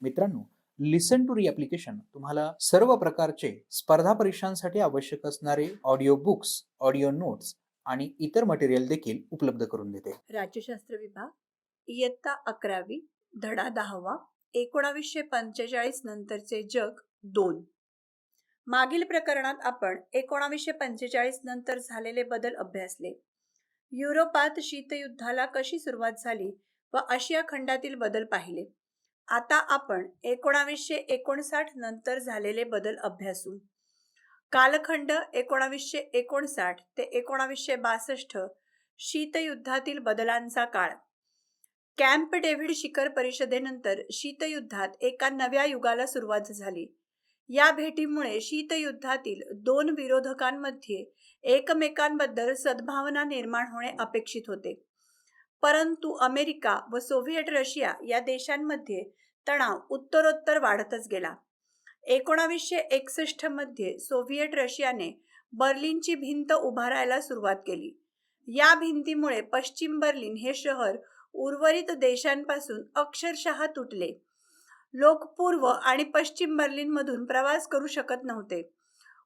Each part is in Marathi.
मित्रांनो, लिसन टू री ॲप्लिकेशन तुम्हाला सर्व प्रकारचे स्पर्धा परीक्षांसाठी आवश्यक असणारे ऑडिओ बुक्स, ऑडिओ नोट्स आणि इतर मटेरियल देखील उपलब्ध करून देते. राज्यशास्त्र विभाग इयत्ता 11वी धडा 10वा 1945 नंतरचे जग 2. मागील प्रकरणात आपण 1945 नंतर झालेले बदल अभ्यासले. युरोपात शीतयुद्धाला कशी सुरुवात झाली व आशिया खंडातील बदल पाहिले. आता आपण 1959 नंतर झालेले बदल अभ्यासू. कालखंड 1959 ते 1962 शीतयुद्धातील बदलांचा काळ. कॅम्प डेव्हिड शिखर परिषदेनंतर शीतयुद्धात एका नव्या युगाला सुरुवात झाली. या भेटीमुळे शीतयुद्धातील दोन विरोधकांमध्ये एकमेकांबद्दल सद्भावना निर्माण होणे अपेक्षित होते. परंतु अमेरिका व सोव्हिएट रशिया या देशांमध्ये तणाव उत्तरोत्तर वाढतच गेला. 1961 मध्ये सोव्हिएट रशियाने बर्लिनची भिंत उभारायला सुरुवात केली. या भिंतीमुळे पश्चिम बर्लिन हे शहर उर्वरित देशांपासून अक्षरशः तुटले. लोक पूर्व आणि पश्चिम बर्लिनमधून प्रवास करू शकत नव्हते.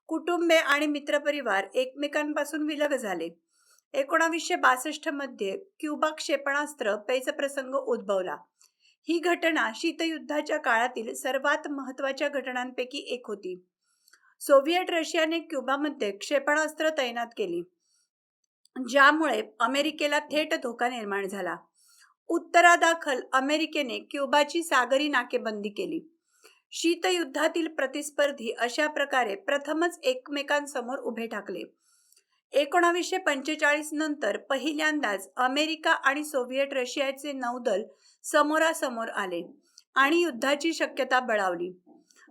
कुटुंबे आणि मित्रपरिवार एकमेकांपासून विलग झाले. 1962 मध्ये क्युबा क्षेपणास्त्र पेच प्रसंग उद्भवला. ही घटना शीतयुद्धाच्या काळातील सर्वात महत्त्वाच्या घटनांपैकी एक होती. सोव्हिएट रशियाने क्युबामध्ये क्षेपणास्त्र तैनात केली, ज्यामुळे अमेरिकेला थेट धोका निर्माण झाला. उत्तरादाखल अमेरिकेने क्युबाची सागरी नाकेबंदी केली. शीतयुद्धातील प्रतिस्पर्धी अशा प्रकारे प्रथमच एकमेकांसमोर उभे ठाकले. 1945 नंतर पहिल्यांदाच अमेरिका आणि सोव्हिएट रशियाचे नौदल समोरासमोर आले आणि युद्धाची शक्यता बळावली.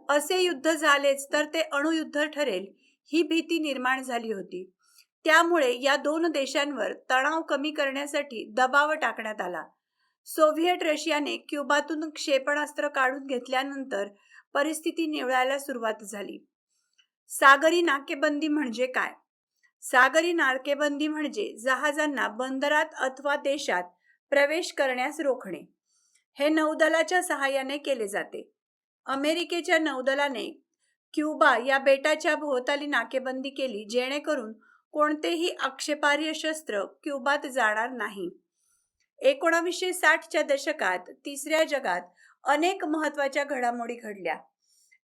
असे युद्ध झालेच तर ते अणुयुद्ध ठरेल ही भीती निर्माण झाली होती. त्यामुळे या दोन देशांवर तणाव कमी करण्यासाठी दबाव टाकण्यात आला. सोव्हिएट रशियाने क्युबातून क्षेपणास्त्र काढून घेतल्यानंतर परिस्थिती निवळायला सुरुवात झाली. सागरी नाकेबंदी म्हणजे काय? सागरी नाकेबंदी म्हणजे जहाजांना बंदरात अथवा देशात प्रवेश करण्यास रोखणे. हे नौदलाच्या सहाय्याने केले जाते. अमेरिकेच्या नौदलाने क्युबा या बेटाच्या भोवताली नाकेबंदी केली, जेणेकरून कोणतेही आक्षेपार्ह शस्त्र क्युबात जाणार नाही. 1960च्या दशकात तिसऱ्या जगात अनेक महत्त्वाच्या घडामोडी घडल्या.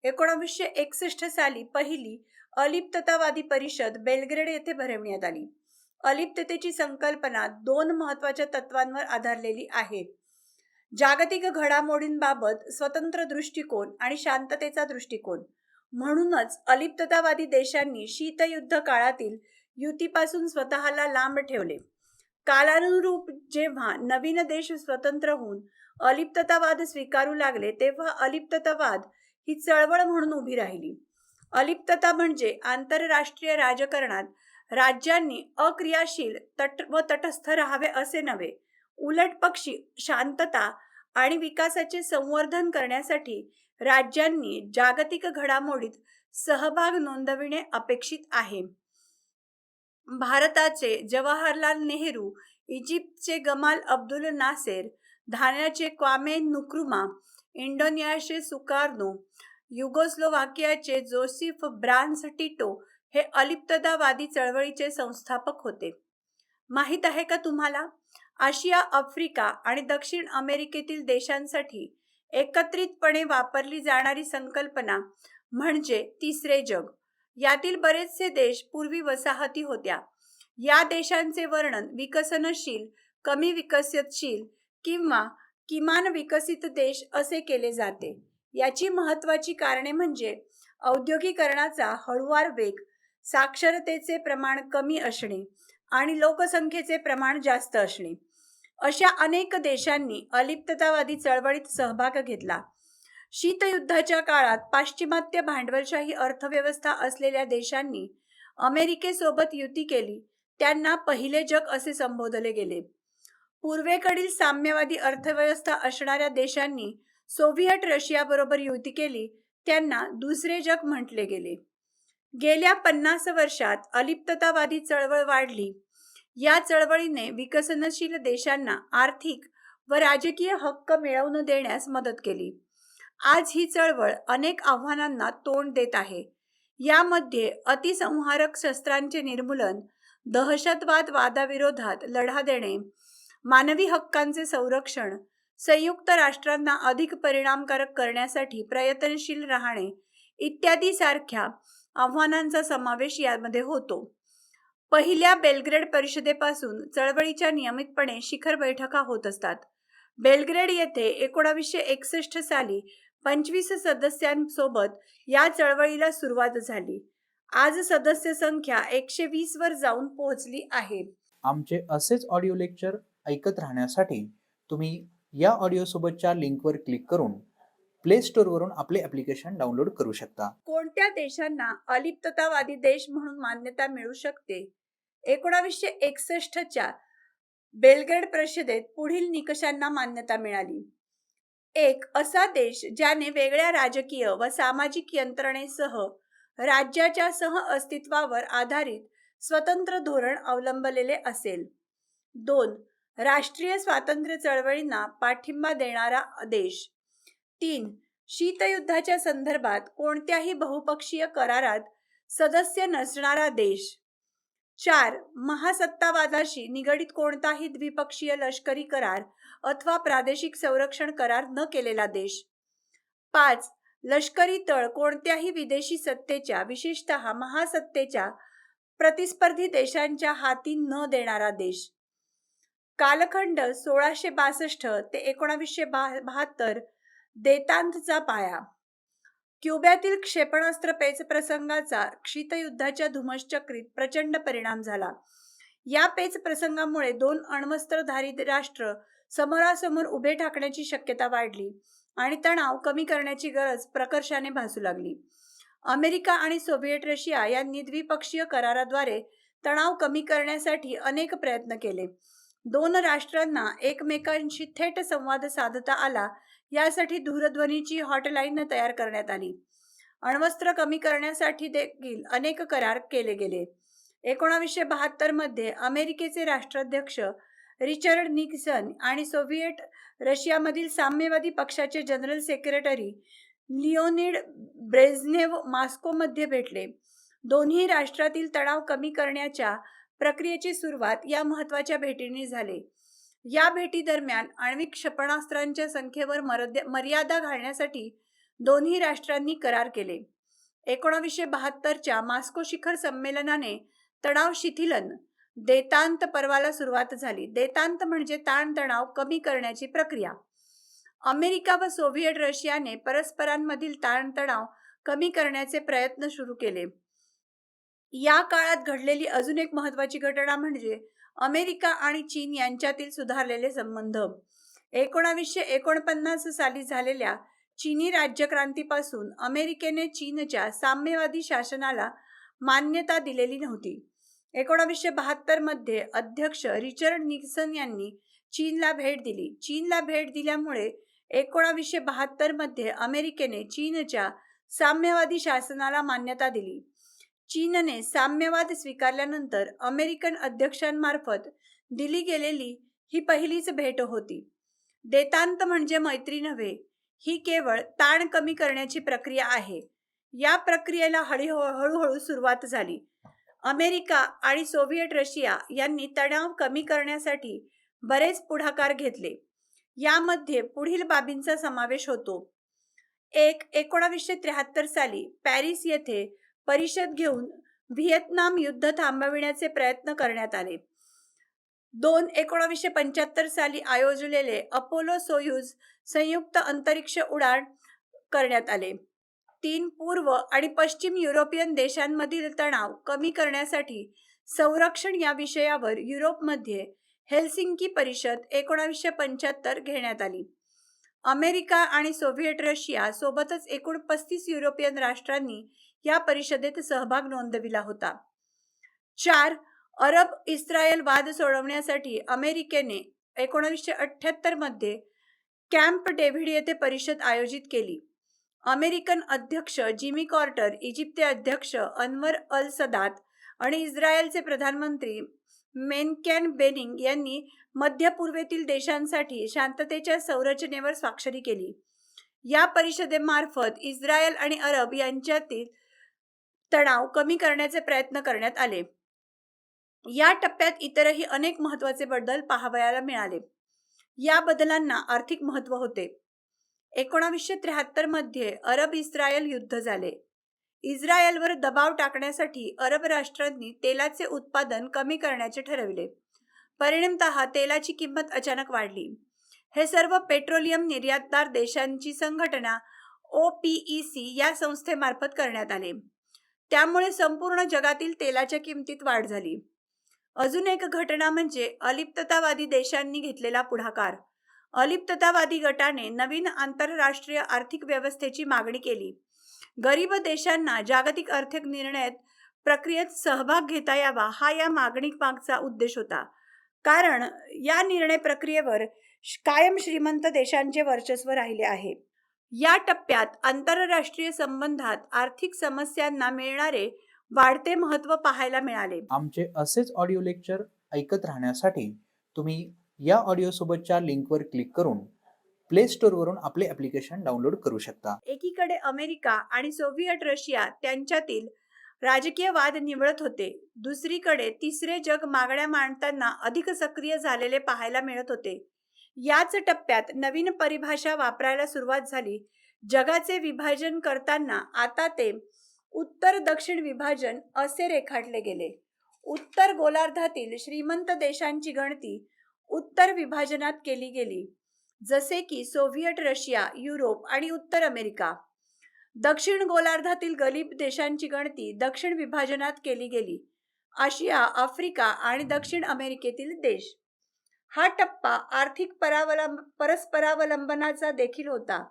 1961 साली पहिली अलिप्ततावादी परिषद बेलग्रेड येथे भरवण्यात आली. अलिप्ततेची संकल्पना दोन महत्त्वाच्या तत्वांवर आधारलेली आहे: जागतिक घडामोडींबाबत स्वतंत्र दृष्टिकोन आणि शांततेचा दृष्टिकोन. म्हणूनच अलिप्ततावादी देशांनी शीतयुद्ध काळातील युतीपासून स्वतःला लांब ठेवले. कालानुरूप जेव्हा नवीन देश स्वतंत्र होऊन अलिप्ततावाद स्वीकारू लागले, तेव्हा अलिप्ततावाद ही चळवळ म्हणून उभी राहिली. अलिप्तता म्हणजे आंतरराष्ट्रीय राजकारणात राज्यांनी अक्रियाशील व तटस्थ राहावे असे नव्हे. उलट पक्षी शांतता आणि विकासाचे संवर्धन करण्यासाठी राज्यांनी जागतिक घडामोडीत सहभाग नोंदविणे अपेक्षित आहे. भारताचे जवाहरलाल नेहरू, इजिप्तचे गमाल अब्दुल नासेर, घानाचे क्वामे नुक्रुमा, इंडोनेशियाचे सुकार्नो, युगोस्लोव्हाकियाचे जोसेफ ब्राझ टिटो हे अलिप्ततावादी चळवळीचे संस्थापक होते. माहीत आहे का तुम्हाला? आशिया, आफ्रिका आणि दक्षिण अमेरिकेतील देशांसाठी एकत्रितपणे वापरली जाणारी संकल्पना म्हणजे तिसरे जग. यातील बरेचसे देश पूर्वी वसाहती होत्या. या देशांचे वर्णन विकसनशील, कमी विकसनशील किंवा किमान विकसित देश असे केले जाते. याची महत्त्वाची कारणे म्हणजे औद्योगिकरणाचा हळूवार वेग, साक्षरतेचे प्रमाण कमी असणे आणि लोकसंख्येचे प्रमाण जास्त असणे. अशा अनेक देशांनी अलिप्ततावादी चळवळीत सहभाग घेतला. शीतयुद्धाच्या काळात पाश्चिमात्य भांडवलशाही अर्थव्यवस्था असलेल्या देशांनी अमेरिकेसोबत युती केली. त्यांना पहिले जग असे संबोधले गेले. पूर्वेकडील साम्यवादी अर्थव्यवस्था असणाऱ्या देशांनी सोव्हिएट रशियाबरोबर युती केली. त्यांना दुसरे जग म्हटले गेले. गेल्या 50 वर्षात अलिप्ततावादी चळवळ वाढली. या चळवळीने विकसनशील देशांना आर्थिक व राजकीय हक्क मिळवून देण्यास मदत केली आज ही चळवळ अनेक आव्हानांना तोंड देत आहे. यामध्ये अतिसंहारक शस्त्रांचे निर्मूलन, दहशतवाद वादाविरोधात लढा देणे, मानवी हक्कांचे संरक्षण, संयुक्त राष्ट्रांना अधिक परिणामकारक करण्यासाठी प्रयत्नशील राहणे इत्यादी सारख्या आव्हानांचा समावेश यामध्ये होतो. पहिल्या बेलग्रेड परिषदेपासून चळवळीच्या नियमितपणे शिखर बैठका होत असतात. बेलग्रेड येथे 1961 साली 25 सदस्यांसोबत या चळवळीला सुरुवात झाली. आज सदस्य संख्या 120 वर जाऊन पोहोचली आहे. आमचे असेच ऑडिओ लेक्चर ऐकत राहण्यासाठी तुम्ही या ऑडिओ सोबतच्या लिंकवर क्लिक करून प्ले स्टोअरवरून आपले ॲप्लिकेशन डाउनलोड करू शकता. कोणत्या देशांना अलिप्ततावादी देश म्हणून मान्यता मिळू शकते? 1961च्या बेलग्रेड परिषदेत पुढील निकषांना मान्यता मिळाली. एक असा देश ज्याने वेगळ्या राजकीय व सामाजिक यंत्रणेसह राज्याच्या सह अस्तित्वावर आधारित स्वतंत्र धोरण अवलंबलेले असेल. 2 राष्ट्रीय स्वातंत्र्य चळवळींना पाठिंबा देणारा देश. 3 शीतयुद्धाच्या संदर्भात कोणत्याही बहुपक्षीय करारात सदस्य नसणारा देश. 4 महासत्तावादाशी निगडीत कोणताही द्विपक्षीय लष्करी करार अथवा प्रादेशिक संरक्षण करार न केलेला देश. 5 लष्करी तळ कोणत्याही विदेशी सत्तेच्या, विशेषतः महासत्तेच्या प्रतिस्पर्धी देशांच्या हाती न देणारा देश. कालखंड 1662 ते 1972 देतांतचा पाया. क्युबातील क्षेपणास्त्र पेच प्रसंगाचा शीतयुद्धाच्या धुमश्चक्रीत प्रचंड परिणाम झाला. या पेच प्रसंगामुळे 2 अण्वस्त्रधारी राष्ट्र समोरासमोर उभे ठाकण्याची शक्यता वाढली आणि तणाव कमी करण्याची गरज प्रकर्षाने भासू लागली. अमेरिका आणि सोव्हिएट रशिया यांनी द्विपक्षीय कराराद्वारे तणाव कमी करण्यासाठी अनेक प्रयत्न केले. 2 राष्ट्रांना एकमेकांशी थेट संवाद साधता आला यासाठी दूरध्वनीची हॉटलाईन तयार करण्यात आली. अण्वस्त्र कमी करण्यासाठी देखील अनेक करार केले गेले. 1972 मध्ये अमेरिकेचे राष्ट्राध्यक्ष रिचर्ड निक्सन आणि सोव्हिएट रशियामधील साम्यवादी पक्षाचे जनरल सेक्रेटरी लिओनिड ब्रेझनेव्ह मॉस्कोमध्ये भेटले. दोन्ही राष्ट्रातील तणाव कमी करण्याच्या प्रक्रियेची सुरुवात या महत्त्वाच्या भेटीने झाली. या भेटी दरम्यान आण्विक क्षेपणास्त्रांच्या संख्येवर मर्यादा घालण्यासाठी दोन्ही राष्ट्रांनी करार केले. 1972च्या मॉस्को शिखर संमेलनाने तणाव शिथिलन देतांत पर्वाला सुरुवात झाली. देतांत म्हणजे ताणतणाव कमी करण्याची प्रक्रिया. अमेरिका व सोव्हिएट रशियाने परस्परांमधील ताणतणाव कमी करण्याचे प्रयत्न सुरू केले. या काळात घडलेली अजून एक महत्त्वाची घटना म्हणजे अमेरिका आणि चीन यांच्यातील सुधारलेले संबंध. 1949 साली झालेल्या चीनी राज्यक्रांतीपासून अमेरिकेने चीनच्या साम्यवादी शासनाला मान्यता दिलेली नव्हती. 1972 मध्ये अध्यक्ष रिचर्ड निक्सन यांनी चीनला भेट दिली. चीनला भेट दिल्यामुळे 1972 मध्ये अमेरिकेने चीनच्या साम्यवादी शासनाला मान्यता दिली. चीनने साम्यवाद स्वीकारल्यानंतर अमेरिकन अध्यक्षांमार्फत दिली गेलेली ही पहिलीच भेट होती. देतांत म्हणजे मैत्री नव्हे, ही केवळ ताण कमी करण्याची प्रक्रिया आहे. या प्रक्रियेला हळूहळू सुरुवात झाली. अमेरिका आणि सोव्हिएट रशिया यांनी तणाव कमी करण्यासाठी बरेच पुढाकार घेतले. यामध्ये पुढील बाबींचा समावेश होतो. 1973 साली पॅरिस येथे परिषद घेऊन व्हिएतनाम युद्ध थांबविण्याचे प्रयत्न करण्यात आले. 1975 साली आयोजलेले अपोलो सोयुज संयुक्त अंतरिक्ष उड्डाण करण्यात आले. 3 पूर्व आणि पश्चिम युरोपियन देशांमधील तणाव कमी करण्यासाठी संरक्षण या विषयावर युरोपमध्ये हेल्सिंकी परिषद 1975 घेण्यात आली. अमेरिका आणि सोव्हिएट रशिया सोबतच एकूण 35 युरोपियन राष्ट्रांनी या परिषदेत सहभाग नोंदविला होता. 4 अरब इस्रायल वाद सोडवण्यासाठी अमेरिकेने 1978 मध्ये कॅम्प डेव्हिड येथे परिषद आयोजित केली. अमेरिकन अध्यक्ष जिमी कार्टर, इजिप्तचे अध्यक्ष अन्वर अल सदात आणि इस्रायलचे प्रधानमंत्री मेनकॅन बेनिंग यांनी मध्य पूर्वेतील देशांसाठी शांततेच्या संरचनेवर स्वाक्षरी केली. या परिषदेमार्फत इस्रायल आणि अरब यांच्यातील तणाव कमी करण्याचे प्रयत्न करण्यात आले. या टप्प्यात इतरही अनेक महत्त्वाचे बदल पाहावयाला मिळाले. या बदलांना आर्थिक महत्त्व होते. 1973 मध्ये अरब इस्रायल युद्ध झाले. इस्रायलवर दबाव टाकण्यासाठी अरब राष्ट्रांनी तेलाचे उत्पादन कमी करण्याचे ठरविले. परिणामतः तेलाची किंमत अचानक वाढली. हे सर्व पेट्रोलियम निर्यातदार देशांची संघटना OPEC या संस्थेमार्फत करण्यात आले. त्यामुळे संपूर्ण जगातील तेलाच्या किमतीत वाढ झाली. अजून एक घटना म्हणजे अलिप्ततावादी देशांनी घेतलेला पुढाकार. अलिप्ततावादी गटाने नवीन आंतरराष्ट्रीय आर्थिक व्यवस्थेची मागणी केली. गरीब देशांना जागतिक आर्थिक निर्णय प्रक्रियेत सहभाग घेता यावा हा या मागणीमागचा उद्देश होता. कारण या निर्णय प्रक्रियेवर कायम श्रीमंत देशांचे वर्चस्व राहिले आहे. या टप्प्यात आंतरराष्ट्रीय संबंधात आर्थिक समस्यांना मिळणारे वाढते महत्त्व पाहायला मिळाले. आमचे असेच ऑडिओ लेक्चर ऐकत राहण्यासाठी तुम्ही या ऑडिओ सोबतच्या लिंकवर क्लिक करून प्ले स्टोअरवरून आपले ॲप्लिकेशन डाउनलोड करू शकता. एकीकडे अमेरिका आणि सोव्हिएट रशिया त्यांच्यातील राजकीय वाद निवळत होते. दुसरीकडे तिसरे जग मागण्या मांडताना अधिक सक्रिय झालेले पाहायला मिळत होते. याच टप्प्यात नवीन परिभाषा वापरायला सुरुवात झाली. जगाचे विभाजन करताना आता ते उत्तर दक्षिण विभाजन असे रेखाटले गेले. उत्तर गोलार्धातील श्रीमंत देशांची गणती उत्तर विभाजनात केली गेली, जसे की सोव्हिएट रशिया, युरोप आणि उत्तर अमेरिका. दक्षिण गोलार्धातील गरीब देशांची गणती दक्षिण विभाजनात केली गेली, आशिया, आफ्रिका आणि दक्षिण अमेरिकेतील देश. हा टप्पा आर्थिक परस्परावलंबनाचा देखील होता.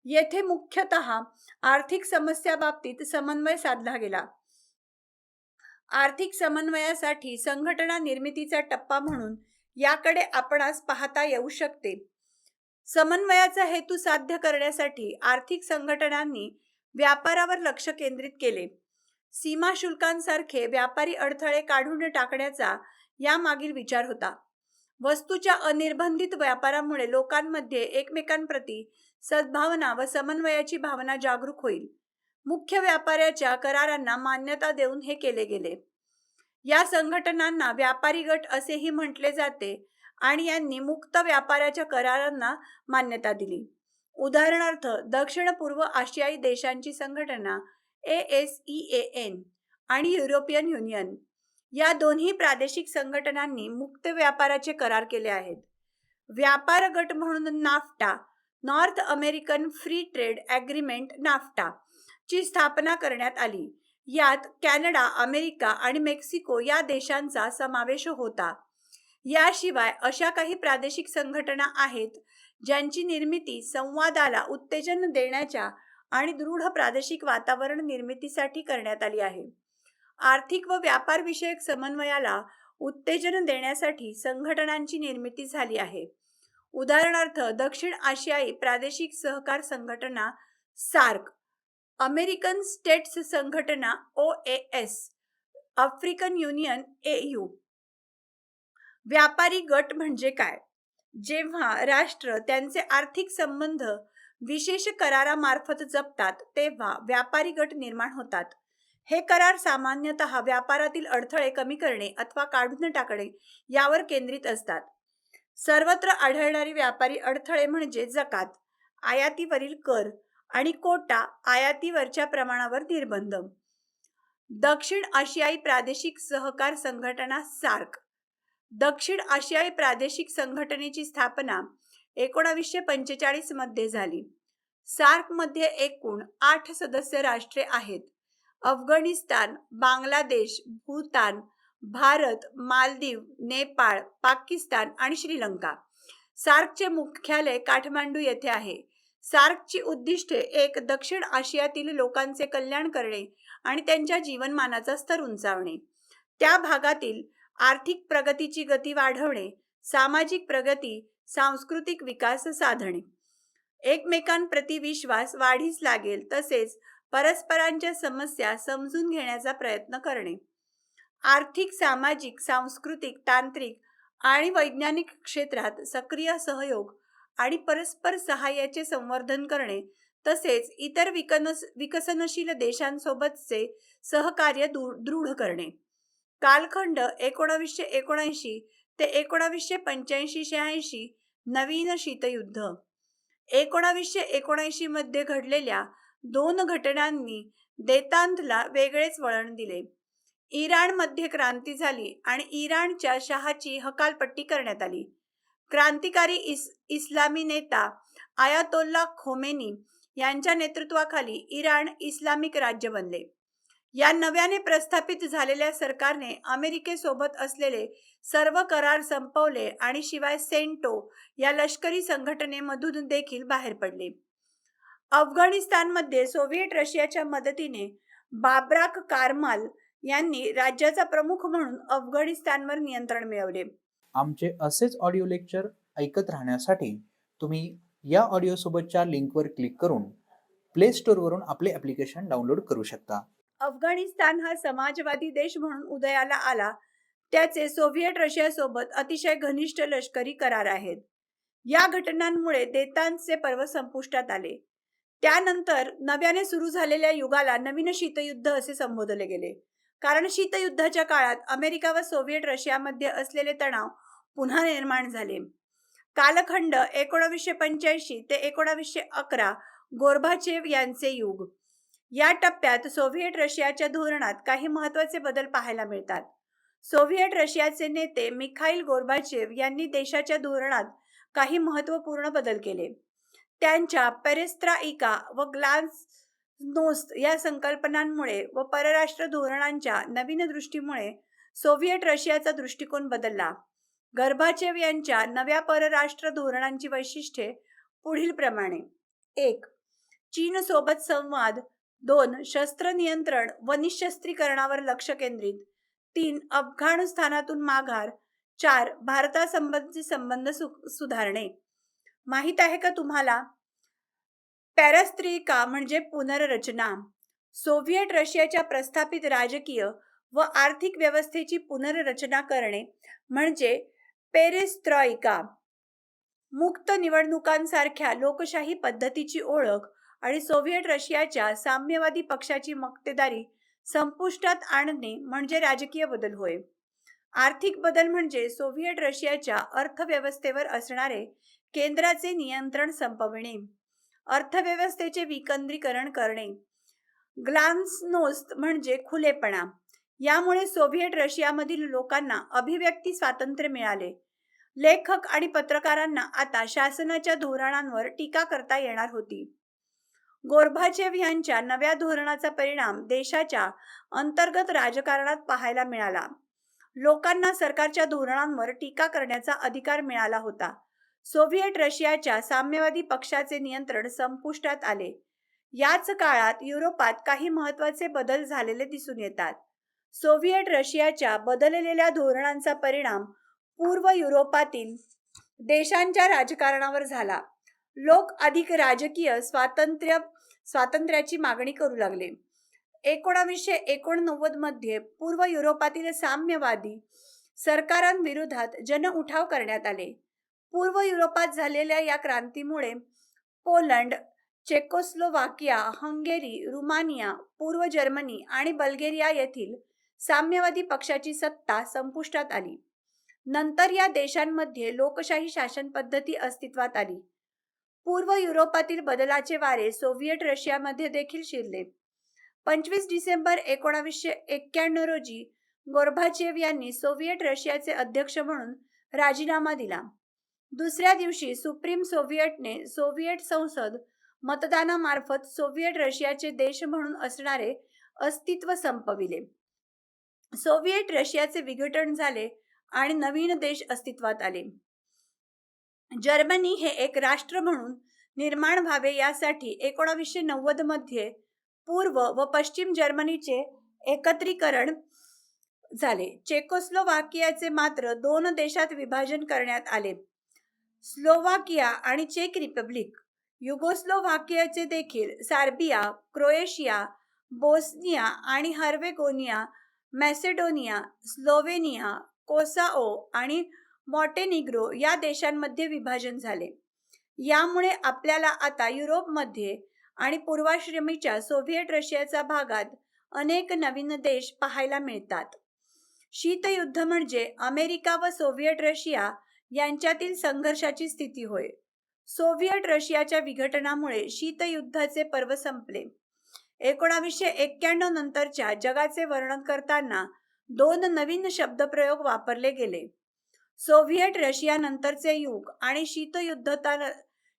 येथे मुख्यतः आर्थिक समस्याबाबतीत समन्वय साधला गेला. आर्थिक समन्वयासाठी संघटना निर्मितीचा टप्पा म्हणून याकडे आपणास पाहता येऊ शकते. समन्वयाचा हेतू साध्य करण्यासाठी आर्थिक संघटनांनी व्यापारावर लक्ष केंद्रित केले. सीमा शुल्कांसारखे व्यापारी अडथळे काढून टाकण्याचा यामागील विचार होता. वस्तूच्या अनिर्बंधित व्यापारामुळे लोकांमध्ये एकमेकांप्रती सद्भावना व समन्वयाची भावना जागरूक होईल. मुख्य व्यापाऱ्याच्या करारांना मान्यता देऊन हे केले गेले. या संघटनांना व्यापारी गट असेही म्हटले जाते आणि यांनी मुक्त व्यापाराच्या करारांना मान्यता दिली. उदाहरणार्थ दक्षिण पूर्व आशियाई देशांची संघटना ASEAN आणि युरोपियन युनियन या दोन्ही प्रादेशिक संघटनांनी मुक्त व्यापाराचे करार केले आहेत. व्यापार गट म्हणून NAFTA, north American free trade agreement NAFTA ची स्थापना करण्यात आली. यात कॅनडा, अमेरिका आणि मेक्सिको या देशांचा समावेश होता. याशिवाय अशा काही प्रादेशिक संघटना आहेत ज्यांची निर्मिती संवादाला उत्तेजन देण्याच्या आणि दृढ प्रादेशिक वातावरण निर्मितीसाठी करण्यात आली आहे. आर्थिक व व्यापार विषयक समन्वयाला उत्तेजन देण्यासाठी संघटनांची निर्मिती झाली आहे. उदाहरणार्थ दक्षिण आशियाई प्रादेशिक सहकार संघटना सार्क, अमेरिकन स्टेट्स संघटना OAS, आफ्रिकन युनियन AU. व्यापारी गट म्हणजे काय? जेव्हा राष्ट्र त्यांचे आर्थिक संबंध विशेष करारामार्फत जपतात तेव्हा व्यापारी गट निर्माण होतात. हे करार सामान्यतः व्यापारातील अडथळे कमी करणे अथवा काढून टाकणे यावर केंद्रित असतात. सर्वत्र आढळणारी व्यापारी अडथळे म्हणजे जकात, आयातीवरील कर आणि कोटा, आयातीवरच्या प्रमाणावर निर्बंध. दक्षिण आशियाई प्रादेशिक सहकार संघटना सार्क. दक्षिण आशियाई प्रादेशिक संघटनेची स्थापना 1945 मध्ये झाली. सार्कमध्ये एकूण 8 सदस्य राष्ट्रे आहेत: अफगाणिस्तान, बांगलादेश, भूतान, भारत, मालदीव, नेपाळ, पाकिस्तान आणि श्रीलंका. सार्कचे मुख्यालय काठमांडू येथे आहे. सार्कची उद्दिष्टे एक दक्षिण आशियातील लोकांचे कल्याण करणे आणि त्यांच्या जीवनमानाचा स्तर उंचावणे, त्या भागातील आर्थिक प्रगतीची गती वाढवणे, सामाजिक प्रगती, सांस्कृतिक विकास साधणे, एकमेकांप्रती विश्वास वाढीस लागेल तसेच परस्परांच्या समस्या समजून घेण्याचा प्रयत्न करणे, आर्थिक, सामाजिक, सांस्कृतिक, तांत्रिक आणि वैज्ञानिक क्षेत्रात सक्रिय सहयोग आणि परस्पर सहाय्याचे संवर्धन करणे तसेच इतर विकसनशील देशांसोबतचे सहकार्य दृढ करणे. कालखंड 1979 ते 1985-86 नवीन शीतयुद्ध. 1979 मध्ये घडलेल्या 2 घटनांनी देतांतला वेगळेच वळण दिले. इराणमध्ये क्रांती झाली आणि इराणच्या शहाची हकालपट्टी करण्यात आली. क्रांतिकारी इस्लामी नेता आयातोल्ला खोमेनी यांच्या नेतृत्वाखाली इराण इस्लामिक राज्य बनले. या नव्याने प्रस्थापित झालेल्या सरकारने अमेरिकेसोबत असलेले सर्व करार संपवले आणि शिवाय सेंटो या लष्करी संघटनेमधून देखील बाहेर पडले. अफगाणिस्तानमध्ये सोव्हिएट रशियाच्या मदतीने बाबराक कारमाल यांनी राज्याचा प्रमुख म्हणून अफगाणिस्तानवर नियंत्रण मिळवले. आमचे असेच ऑडिओ लेक्चर ऐकत राहण्यासाठी तुम्ही या ऑडिओ सोबतच्या लिंकवर क्लिक करून प्ले स्टोअरवरून आपले ॲप्लिकेशन डाउनलोड करू शकता. अफगाणिस्तान हा समाजवादी देश म्हणून उदयाला आला त्याचे सोव्हिएट रशियासोबत अतिशय घनिष्ठ लष्करी करार आहेत. या घटनांमुळे देतांतचे पर्व संपुष्टात आले. त्यानंतर नव्याने सुरू झालेल्या युगाला नवीन शीतयुद्ध असे संबोधले गेले, कारण शीतयुद्धाच्या काळात अमेरिका व सोव्हिएट रशियामध्ये असलेले तणाव पुन्हा निर्माण झाले. कालखंड 1985 ते 1911 गोर्बाचेव यांचे युग. या टप्प्यात सोव्हिएट रशियाच्या धोरणात काही महत्त्वाचे बदल पाहायला मिळतात. सोव्हिएट रशियाचे नेते मिखाईल गोर्बाचेव यांनी देशाच्या धोरणात काही महत्त्वपूर्ण बदल केले. त्यांच्या पेरेस्ट्राइका व ग्लासनोस्त या संकल्पनांमुळे व परराष्ट्र धोरणांच्या नवीन दृष्टीमुळे सोव्हिएट रशियाचा दृष्टिकोन बदलला. गोर्बाचेव यांच्या नव्या परराष्ट्र धोरणांची वैशिष्ट्ये पुढीलप्रमाणे: 1. चीनसोबत संवाद. 2. शस्त्र नियंत्रण व निःशस्त्रीकरणावर लक्ष केंद्रित. 3. अफगाणिस्तानातून माघार. 4. भारतासंबंधीचे संबंध सुधारणे. माहित आहे का तुम्हाला? पेरेस्ट्राइका म्हणजे पुनर्रचना. सोव्हिएट रशियाच्या प्रस्थापित राजकीय व आर्थिक व्यवस्थेची पुनर्रचना करणे म्हणजे पेरेस्ट्राइका. मुक्त निवडणुकांसारख्या लोकशाही पद्धतीची ओळख आणि सोव्हिएट रशियाच्या साम्यवादी पक्षाची मक्तेदारी संपुष्टात आणणे म्हणजे राजकीय बदल होय. आर्थिक बदल म्हणजे सोव्हिएट रशियाच्या अर्थव्यवस्थेवर असणारे केंद्राचे नियंत्रण संपविणे, अर्थव्यवस्थेचे विकेंद्रीकरण करणे. ग्लासनोस्त म्हणजे खुलेपणा. यामुळे सोव्हिएट रशियामधील लोकांना अभिव्यक्ती स्वातंत्र्य मिळाले. लेखक आणि पत्रकारांना आता शासनाच्या धोरणांवर टीका करता येणार होती. गोर्बाचेव यांच्या नव्या धोरणाचा परिणाम देशाच्या अंतर्गत राजकारणात पाहायला मिळाला. लोकांना सरकारच्या धोरणांवर टीका करण्याचा अधिकार मिळाला होता. सोव्हिएट रशियाच्या साम्यवादी पक्षाचे नियंत्रण संपुष्टात आले. याच काळात युरोपात काही महत्त्वाचे बदल झालेले दिसून येतात. सोव्हिएट रशियाच्या बदललेल्या धोरणांचा परिणाम पूर्व युरोपातील देशांच्या राजकारणावर झाला. लोक अधिक राजकीय स्वातंत्र्याची मागणी करू लागले. 1989 मध्ये पूर्व युरोपातील साम्यवादी सरकारांविरोधात जनउठाव करण्यात आले. पूर्व युरोपात झालेल्या या क्रांतीमुळे पोलंड, चेकोस्लोवाकिया, हंगेरी, रुमानिया, पूर्व जर्मनी आणि बल्गेरिया येथील साम्यवादी पक्षाची सत्ता संपुष्टात आली. नंतर या देशांमध्ये लोकशाही शासन पद्धती अस्तित्वात आली. पूर्व युरोपातील बदलाचे वारे सोव्हिएट रशियामध्ये देखील शिरले. 25 डिसेंबर 1991 रोजी गोर्बाचेव यांनी सोव्हिएट रशियाचे अध्यक्ष म्हणून राजीनामा दिला. दुसऱ्या दिवशी सुप्रीम सोव्हिएटने सोव्हिएट संसद मतदानामार्फत सोव्हिएट रशियाचे देश म्हणून असणारे अस्तित्व संपविले. सोव्हिएट रशियाचे विघटन झाले आणि नवीन देश अस्तित्वात आले. जर्मनी हे एक राष्ट्र म्हणून निर्माण व्हावे यासाठी 1990 मध्ये पूर्व व पश्चिम जर्मनीचे एकत्रीकरण झाले. चेकोस्लोवाकियाचे मात्र 2 देशात विभाजन करण्यात आले, स्लोवाकिया आणि चेक रिपब्लिक. युगोस्लोवाकियाचे देखील सर्बिया, क्रोएशिया, बोस्निया आणि हर्जेगोविना, मॅसेडोनिया, स्लोव्हेनिया, कोसोवो आणि मॉन्टेनिग्रो या देशांमध्ये विभाजन झाले. यामुळे आपल्याला आता युरोपमध्ये आणि पूर्वाश्रमीच्या सोव्हिएट रशियाच्या भागात अनेक नवीन देश पाहायला मिळतात. शीतयुद्ध म्हणजे अमेरिका व सोव्हिएट रशिया यांच्यातील संघर्षाची स्थिती होय. सोव्हिएट रशियाच्या विघटनामुळे शीतयुद्धाचे पर्व संपले. 1991 नंतरच्या जगाचे वर्णन करताना 2 नवीन शब्दप्रयोग वापरले गेले. सोव्हिएट रशियानंतरचे युग आणि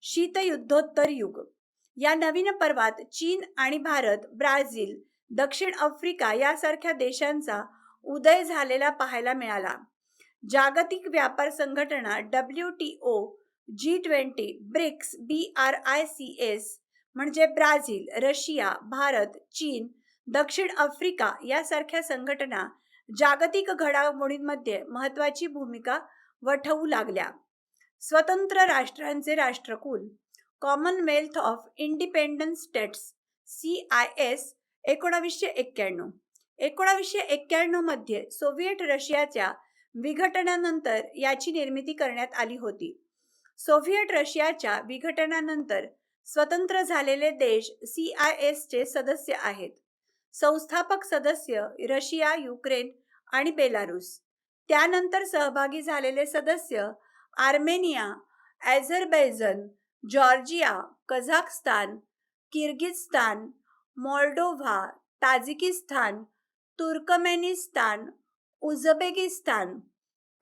शीतयुद्धोत्तर युग. या नवीन पर्वात चीन आणि भारत, ब्राझील, दक्षिण आफ्रिका यासारख्या देशांचा उदय झालेला पाहायला मिळाला. जागतिक व्यापार संघटना WTO, G20, ब्रिक्स, BRICS म्हणजे ब्राझील, रशिया, भारत, चीन, दक्षिण आफ्रिका यासारख्या संघटना जागतिक घडामोडींमध्ये महत्त्वाची भूमिका वठवू लागल्या. स्वतंत्र राष्ट्रांचे राष्ट्रकुल Commonwealth of independent states CIS 1991. 1991 मध्ये सोव्हिएट रशियाच्या विघटनानंतर याची निर्मिती करण्यात आली होती. सोव्हिएट रशियाच्या विघटनानंतर स्वतंत्र झालेले देश CIS चे सदस्य आहेत. संस्थापक सदस्य रशिया, युक्रेन आणि बेलारुस. त्यानंतर सहभागी झालेले सदस्य Armenia, Azerbaijan, Georgia, Kazakhstan, Kyrgyzstan, Moldova, Tajikistan, Turkmenistan, Uzbekistan.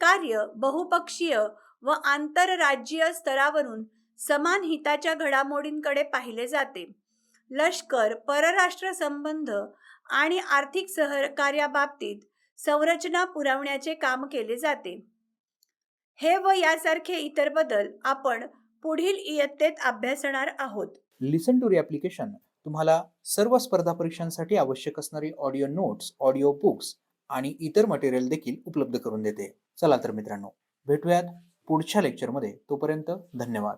कार्य बहुपक्षीय व आंतरराज्यीय स्तरावरून समान हिताच्या घडामोडींकडे पाहिले जाते. लष्कर, परराष्ट्र संबंध आणि आर्थिक सहकार्याबाबतीत संरचना पुरवण्याचे काम केले जाते. हे व यासारखे इतर बदल आपण पुढील इयत्तेत अभ्यासणार आहोत. लिसन टू री ॲप्लिकेशन तुम्हाला सर्व स्पर्धा परीक्षांसाठी आवश्यक असणारी ऑडिओ नोट्स, ऑडिओ बुक्स आणि इतर मटेरियल देखील उपलब्ध करून देते. चला तर मित्रांनो, भेटूयात पुढच्या लेक्चरमध्ये. तोपर्यंत धन्यवाद.